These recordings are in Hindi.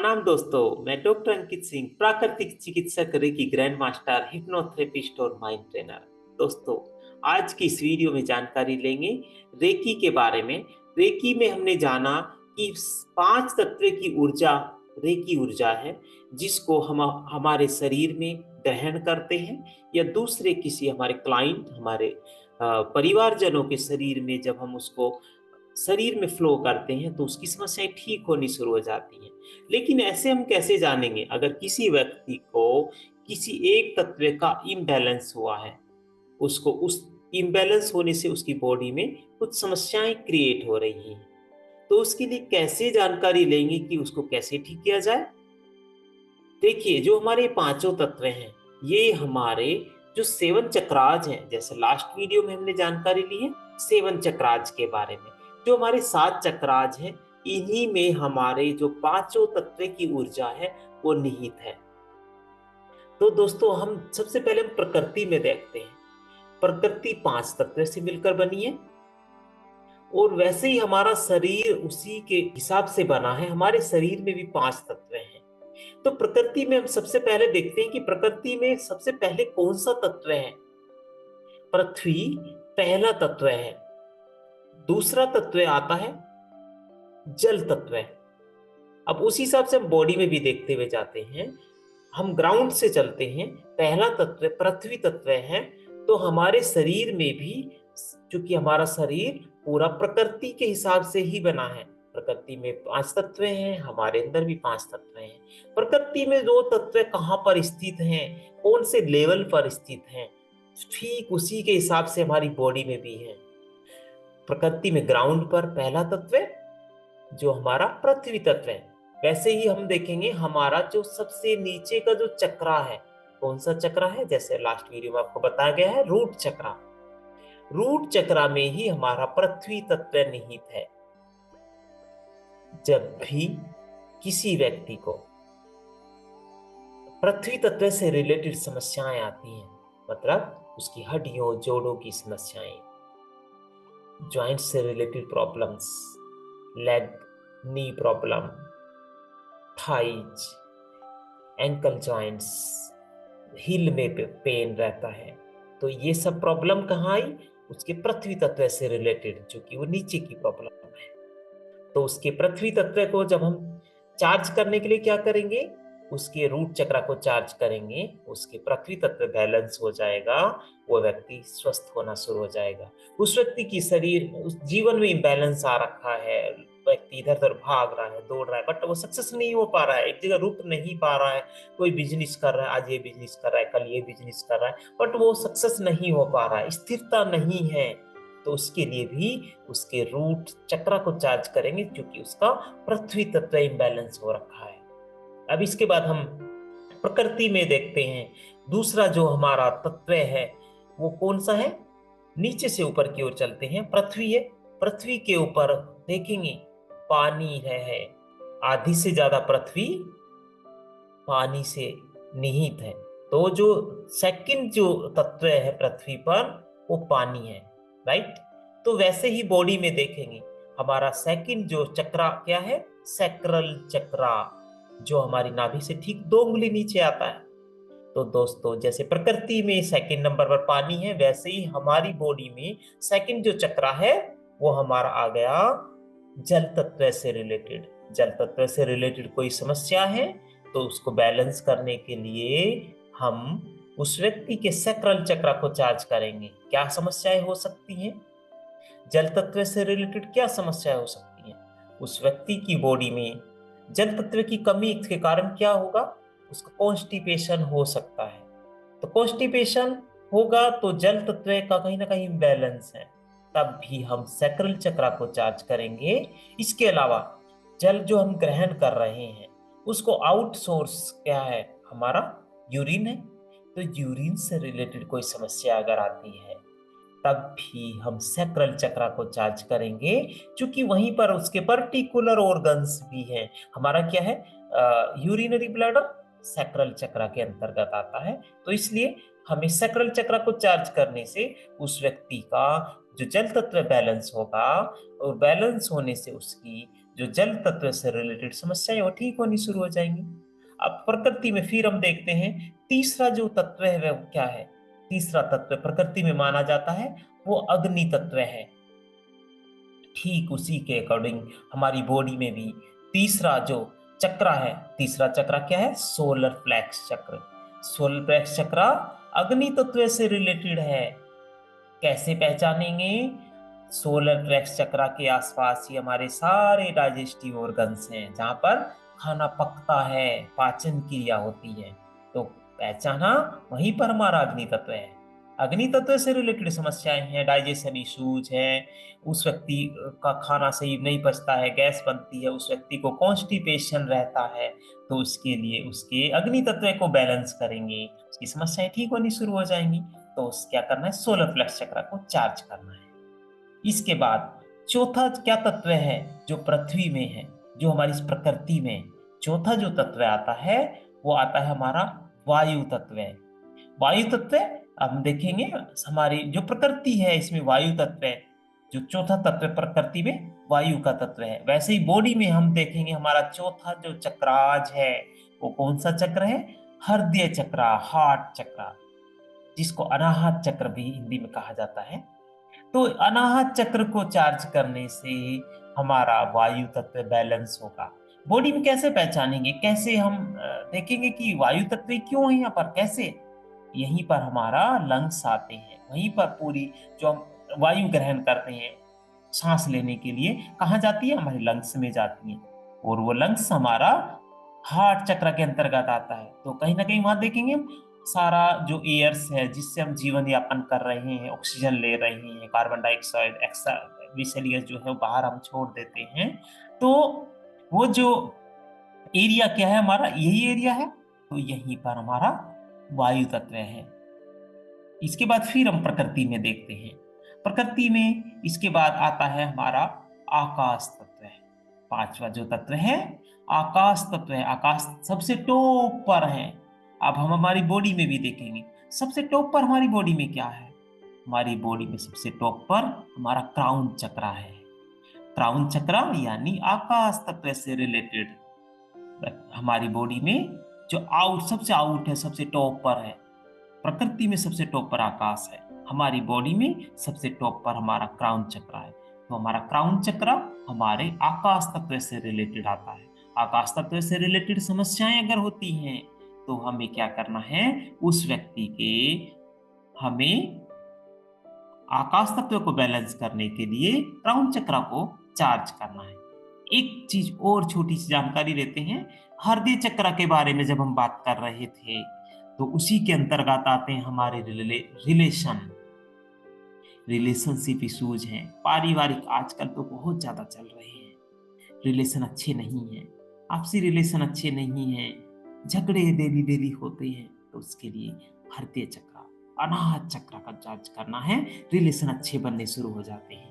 प्रणाम दोस्तों, मैं डॉक्टर अंकित सिंह, प्राकृतिक चिकित्सक, रेकी ग्रैंड मास्टर, हिप्नोथेरेपिस्ट और माइंड ट्रेनर। दोस्तों, आज की इस वीडियो में जानकारी लेंगे रेकी के बारे में। रेकी में हमने जाना कि 5 तत्व की ऊर्जा रेकी ऊर्जा है, जिसको हम हमारे शरीर में ग्रहण करते हैं या दूसरे किसी हमारे क्लाइंट, हमारे परिवारजनों के शरीर में जब हम उसको शरीर में फ्लो करते हैं तो उसकी समस्याएं ठीक होनी शुरू हो जाती हैं। लेकिन ऐसे हम कैसे जानेंगे अगर किसी व्यक्ति को किसी एक तत्व का इम्बैलेंस हुआ है, उसको उस इम्बैलेंस होने से उसकी बॉडी में कुछ समस्याएं क्रिएट हो रही हैं, तो उसके लिए कैसे जानकारी लेंगे कि उसको कैसे ठीक किया जाए। देखिए, जो हमारे पांचों तत्व हैं, ये हमारे जो सेवन चक्राज हैं, जैसे लास्ट वीडियो में हमने जानकारी ली है सेवन चक्राज के बारे में। जो हमारे 7 चक्राज हैं, इन्हीं में हमारे जो पांचों तत्व की ऊर्जा है वो निहित है। तो दोस्तों, हम सबसे पहले हम प्रकृति में देखते हैं। प्रकृति 5 तत्व से मिलकर बनी है और वैसे ही हमारा शरीर उसी के हिसाब से बना है। हमारे शरीर में भी 5 तत्व हैं। तो प्रकृति में हम सबसे पहले देखते हैं कि प्रकृति में सबसे पहले कौन सा तत्व है। पृथ्वी पहला तत्व है। दूसरा तत्व आता है जल तत्व। अब उसी हिसाब से हम बॉडी में भी देखते हुए जाते हैं। हम ग्राउंड से चलते हैं। पहला तत्व पृथ्वी तत्व है। तो हमारे शरीर में भी, क्योंकि हमारा शरीर पूरा प्रकृति के हिसाब से ही बना है, प्रकृति में 5 तत्व हैं, हमारे अंदर भी 5 तत्व हैं। प्रकृति में 2 तत्व कहाँ पर स्थित हैं, कौन से लेवल पर स्थित हैं, ठीक उसी के हिसाब से हमारी बॉडी में भी है। प्रकृति में ग्राउंड पर पहला तत्व जो हमारा पृथ्वी तत्व है। वैसे ही हम देखेंगे हमारा जो सबसे नीचे का जो चक्रा है, कौन सा चक्रा है, जैसे लास्ट वीडियो में आपको बताया गया है रूट चक्रा। रूट चक्रा में ही हमारा पृथ्वी तत्व निहित है। जब भी किसी व्यक्ति को पृथ्वी तत्व से रिलेटेड समस्याएं आती हैं, मतलब उसकी हड्डियों जोड़ों की समस्याएं, जॉइंट से रिलेटेड प्रॉब्लम्स, लेग नी प्रॉब्लम, थाइज, एंकल जॉइंट्स, हिल में पेन रहता है, तो ये सब प्रॉब्लम कहाँ आई, उसके पृथ्वी तत्व से रिलेटेड, जो कि वो नीचे की प्रॉब्लम है। तो उसके पृथ्वी तत्व को जब हम चार्ज करने के लिए क्या करेंगे, उसके रूट चक्र को चार्ज करेंगे, उसके पृथ्वी तत्व बैलेंस हो जाएगा, वो व्यक्ति स्वस्थ होना शुरू हो जाएगा। उस व्यक्ति की शरीर उस जीवन में इम्बैलेंस आ रखा है, व्यक्ति इधर उधर भाग रहा है, दौड़ रहा है, बट वो सक्सेस नहीं हो पा रहा है, एक जगह रुक नहीं पा रहा है। कोई बिजनेस कर रहा है, आज ये बिजनेस कर रहा है, कल ये बिजनेस कर रहा है, बट वो सक्सेस नहीं हो पा रहा है, स्थिरता नहीं है। तो उसके लिए भी उसके रूट चक्र को चार्ज करेंगे, क्योंकि उसका पृथ्वी तत्व इम्बैलेंस हो रखा है। अब इसके बाद हम प्रकृति में देखते हैं दूसरा जो हमारा तत्व है वो कौन सा है। नीचे से ऊपर की ओर चलते हैं, पृथ्वी है। पृथ्वी के ऊपर देखेंगे पानी है। आधी से ज्यादा पृथ्वी पानी से निहित है। तो जो सेकंड जो तत्व है पृथ्वी पर वो पानी है, राइट। तो वैसे ही बॉडी में देखेंगे हमारा सेकंड जो चक्रा क्या है, सैक्रल चक्रा, जो हमारी नाभि से ठीक 2 उंगली नीचे आता है। तो दोस्तों, जैसे प्रकृति में सेकंड नंबर पर पानी है, वैसे ही हमारी बॉडी में सेकंड जो चक्रा है वो हमारा आ गया जल तत्व से रिलेटेड। जल तत्व से रिलेटेड कोई समस्या है तो उसको बैलेंस करने के लिए हम उस व्यक्ति के सैक्रल चक्र को चार्ज करेंगे। क्या समस्याएं हो सकती हैं, जल तत्व से रिलेटेड क्या समस्याएं हो सकती हैं। उस व्यक्ति की बॉडी में जल तत्व की कमी के कारण क्या होगा, उसका कॉन्स्टिपेशन हो सकता है। तो कॉन्स्टिपेशन होगा तो जल तत्व का कहीं ना कहीं बैलेंस है, तब भी हम सैक्रल चक्र को चार्ज करेंगे। इसके अलावा जल जो हम ग्रहण कर रहे हैं उसको आउटसोर्स क्या है, हमारा यूरिन है। तो यूरिन से रिलेटेड कोई समस्या अगर आती है तब भी हम सैक्रल चक्र को चार्ज करेंगे, क्योंकि वहीं पर उसके पर्टिकुलर ऑर्गन्स भी हैं। हमारा क्या है, यूरिनरी ब्लैडर सैक्रल चक्र के अंतर्गत आता है। तो इसलिए हमें सैक्रल चक्र को चार्ज करने से उस व्यक्ति का जो जल तत्व बैलेंस होगा, और बैलेंस होने से उसकी जो जल तत्व से रिलेटेड समस्याएं वो ठीक होनी शुरू हो जाएंगी। अब प्रकृति में फिर हम देखते हैं तीसरा जो तत्व है वह क्या है। तीसरा तत्व प्रकृति में माना जाता है वो अग्नि तत्व है। ठीक उसी के अकॉर्डिंग हमारी बॉडी में भी तीसरा जो चक्र है, तीसरा चक्र क्या है, सोलर प्लेक्स चक्र। सोलर प्लेक्स चक्र अग्नि तत्व से रिलेटेड है। कैसे पहचानेंगे? सोलर प्लेक्स चक्र के आसपास ही हमारे सारे डाइजेस्टिव ऑर्गन्स हैं जहां पर खाना पकता है, पाचन क्रिया होती है। तो पहचाना, वहीं पर हमारा अग्नि तत्व है। अग्नि तत्व से रिलेटेड समस्याएं हैं, डाइजेशन इश्यूज हैं, उस व्यक्ति का खाना सही नहीं पचता है, गैस बनती है, उस व्यक्ति को कॉन्स्टिपेशन रहता है। तो उसके लिए उसके अग्नि तत्व को बैलेंस करेंगे, उसकी समस्याएं ठीक होनी शुरू हो जाएंगी। तो क्या करना है, सोलर प्लेक्स चक्र को चार्ज करना है। इसके बाद चौथा क्या तत्व है जो पृथ्वी में है, जो हमारी इस प्रकृति में चौथा जो तत्व आता है वो आता है हमारा वायु तत्व है। वायु तत्व हम देखेंगे हमारी जो प्रकृति है इसमें वायु तत्व है। जो चौथा तत्व प्रकृति में वायु का तत्व है, वैसे ही बॉडी में हम देखेंगे हमारा चौथा जो चक्राज है वो कौन सा चक्र है, हृदय चक्र, हार्ट चक्र, जिसको अनाहत चक्र भी हिंदी में कहा जाता है। तो अनाहत चक्र को चार्ज करने से हमारा वायु तत्व बैलेंस होगा। बॉडी में कैसे पहचानेंगे, कैसे हम देखेंगे कि वायु तत्व क्यों है यहाँ पर, कैसे? यहीं पर हमारा लंग्स आते हैं, वहीं पर पूरी जो हम वायु ग्रहण करते हैं सांस लेने के लिए कहाँ जाती है, हमारे लंग्स में जाती है। और वो लंग्स हमारा हार्ट चक्र के अंतर्गत आता है। तो कहीं ना कहीं वहां देखेंगे हम सारा जो एयर्स है जिससे हम जीवन यापन कर रहे हैं, ऑक्सीजन ले रहे हैं, कार्बन डाइऑक्साइड एक्स्ट्रा विषैले जो है वो बाहर हम छोड़ देते हैं। तो वो जो एरिया क्या है हमारा, यही एरिया है। तो यहीं पर हमारा वायु तत्व है। इसके बाद फिर हम प्रकृति में देखते हैं। प्रकृति में इसके बाद आता है हमारा आकाश तत्व है। पांचवा जो तत्व है आकाश तत्व है। आकाश सबसे टॉप पर है। अब हम हमारी बॉडी में भी देखेंगे सबसे टॉप पर हमारी बॉडी में क्या है। हमारी बॉडी में सबसे टॉप पर हमारा क्राउन चक्र है। क्राउन चक्र यानी आकाश तत्व से रिलेटेड हमारी बॉडी में जो आउट सबसे आउट है, सबसे टॉप पर है। प्रकृति में सबसे टॉप पर आकाश है, हमारी बॉडी में सबसे टॉप पर हमारा क्राउन चक्र है। तो हमारा क्राउन चक्र हमारे आकाश तत्व से रिलेटेड आता है। आकाश तत्व से रिलेटेड समस्याएं अगर होती हैं तो हमें क्या करना है, उस व्यक्ति के हमें आकाश तत्व को बैलेंस करने के लिए क्राउन चक्र को चार्ज करना है। एक चीज और छोटी सी जानकारी लेते हैं, हृदय चक्र के बारे में जब हम बात कर रहे थे तो उसी के अंतर्गत आते हैं हमारे रिलेशनशिप इश्यूज हैं। पारिवारिक आजकल तो बहुत ज्यादा चल रहे हैं, रिलेशन अच्छे नहीं हैं, आपसी रिलेशन अच्छे नहीं हैं, झगड़े डेली डेली होते हैं। तो उसके लिए हृदय चक्र, अनाहत चक्र का चार्ज करना है, रिलेशन अच्छे बनने शुरू हो जाते हैं।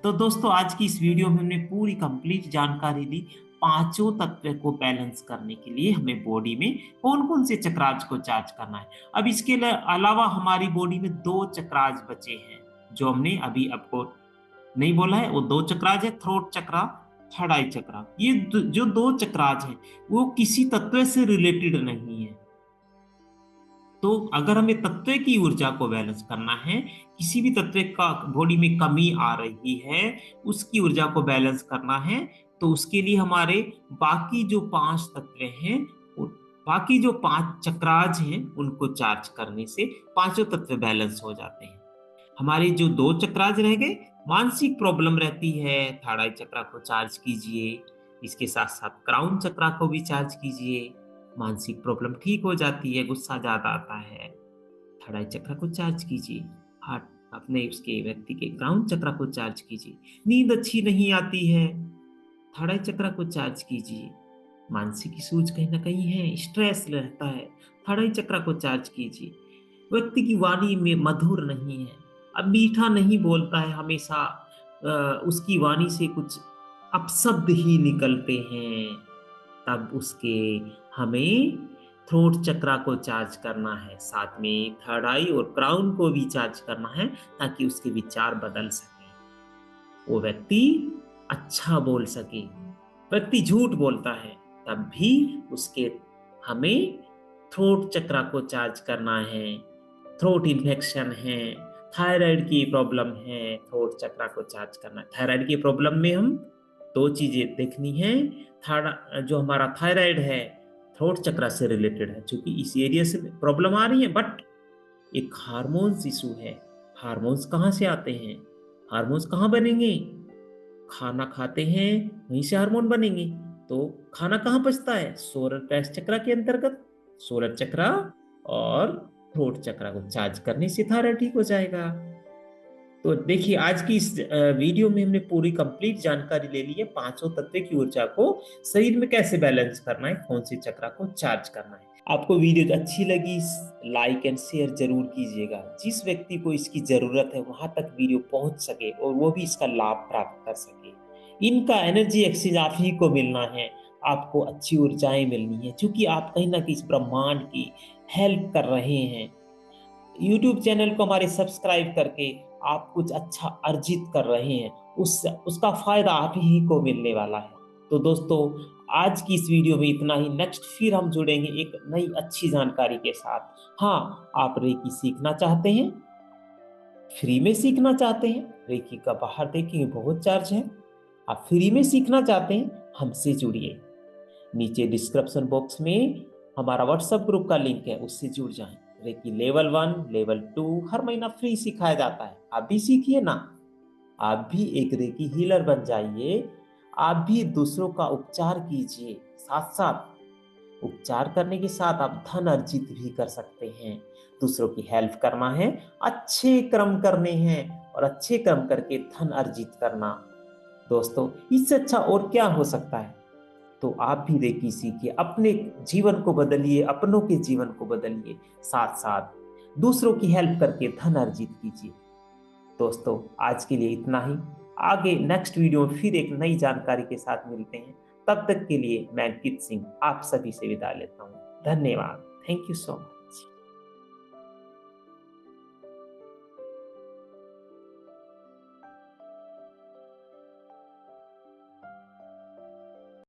तो दोस्तों आज की इस वीडियो में हमने पूरी कंप्लीट जानकारी दी पांचों तत्व को बैलेंस करने के लिए हमें बॉडी में कौन कौन से चक्राज को चार्ज करना है। अब इसके अलावा हमारी बॉडी में दो चक्राज बचे हैं जो हमने अभी आपको नहीं बोला है। वो दो चक्राज है, थ्रोट चक्र, थर्ड आई चक्र। ये जो दो चक्राज हैं वो किसी तत्व से रिलेटेड नहीं है। तो अगर हमें तत्व की ऊर्जा को बैलेंस करना है, किसी भी तत्व का बॉडी में कमी आ रही है उसकी ऊर्जा को बैलेंस करना है, तो उसके लिए हमारे बाकी जो पांच तत्व हैं, बाकी जो पांच चक्राज हैं उनको चार्ज करने से पांचों तत्व बैलेंस हो जाते हैं। हमारे जो दो चक्राज रह गए, मानसिक प्रॉब्लम रहती है, थर्ड आई चक्र को चार्ज कीजिए, इसके साथ साथ क्राउन चक्र को भी चार्ज कीजिए, मानसिक प्रॉब्लम ठीक हो जाती है, गुस्सा ज्यादा आता है, थर्ड आई चक्र को चार्ज कीजिए, हार्ट अपने उसके व्यक्ति के क्राउन चक्र को चार्ज कीजिए, नींद अच्छी नहीं आती है, थर्ड आई चक्र को चार्ज कीजिए, मानसिक इश्यूज कहीं ना कहीं है, स्ट्रेस रहता है, थर्ड आई चक्र को चार्ज कीजिए, व्यक्ति की वाणी में मधुर नहीं है, अब मीठा नहीं बोलता है, हमेशा उसकी वाणी से कुछ अपशब्द ही निकलते हैं, तब उसके हमें थ्रोट चक्र को चार्ज करना है, साथ में थर्ड आई और क्राउन को भी चार्ज करना है ताकि उसके विचार बदल सके, वो व्यक्ति अच्छा बोल सके, व्यक्ति झूठ बोलता है तब भी उसके हमें थ्रोट चक्रा को चार्ज करना है। थ्रोट इन्फेक्शन है, थायराइड की प्रॉब्लम है, थ्रोट चक्रा को चार्ज करना है। थायराइड की प्रॉब्लम में हम दो चीजें देखनी है। जो हमारा थायराइड है थ्रोट चक्रा से रिलेटेड है, क्योंकि इस एरिया से प्रॉब्लम आ रही है। बट एक हार्मोन्स इशू है। हार्मोन्स कहाँ से आते हैं? हार्मोन्स कहाँ बनेंगे? खाना खाते हैं वहीं से हार्मोन बनेंगे। तो खाना कहाँ पचता है? सोलर प्लेक्स चक्रा के अंतर्गत। सोलर चक्रा और थ्रोट चक्रा को चार्ज करने से थायराइड ठीक हो जाएगा। तो देखिए आज की इस वीडियो में हमने पूरी कंप्लीट जानकारी ले ली है पांचों तत्व की ऊर्जा को शरीर में कैसे बैलेंस करना है, कौन सी चक्रा को चार्ज करना है। आपको वीडियो अच्छी लगी, लाइक एंड शेयर जरूर कीजिएगा। जिस व्यक्ति को इसकी जरूरत है वहां तक वीडियो पहुंच सके और वो भी इसका लाभ प्राप्त कर सके। इनका एनर्जी एक्सचेंज आप ही को मिलना है, आपको अच्छी ऊर्जाएं मिलनी है, क्योंकि आप कहीं ना कहीं इस ब्रह्मांड की हेल्प कर रहे हैं। यूट्यूब चैनल को हमारे सब्सक्राइब करके आप कुछ अच्छा अर्जित कर रहे हैं, उसका फायदा आप ही को मिलने वाला है। तो दोस्तों आज की इस वीडियो में इतना ही। नेक्स्ट फिर हम जुड़ेंगे एक नई अच्छी जानकारी के साथ। हाँ, आप रेकी सीखना चाहते हैं, फ्री में सीखना चाहते हैं, रेकी का बाहर देखेंगे बहुत चार्ज है। आप फ्री में सीखना चाहते हैं, हमसे जुड़िए। नीचे डिस्क्रिप्शन बॉक्स में हमारा व्हाट्सएप ग्रुप का लिंक है, उससे जुड़ जाएं। रेकी लेवल 1 लेवल 2 हर महीना फ्री सिखाया जाता है, आप भी सीखिए ना। आप भी एक रेकी हीलर बन जाइए। आप भी दूसरों का उपचार कीजिए, साथ साथ उपचार करने के साथ आप धन अर्जित भी कर सकते हैं। दूसरों की हेल्प करना है, अच्छे कर्म करने हैं और अच्छे कर्म करके धन अर्जित करना। दोस्तों इससे अच्छा और क्या हो सकता है? तो आप भी रेकी सीखिए, अपने जीवन को बदलिए, अपनों के जीवन को बदलिए, साथ साथ दूसरों की हेल्प करके धन अर्जित कीजिए। दोस्तों आज के लिए इतना ही। आगे नेक्स्ट वीडियो में फिर एक नई जानकारी के साथ मिलते हैं। तब तक के लिए मैं अंकित सिंह आप सभी से विदा लेता हूँ। धन्यवाद। Thank you so much.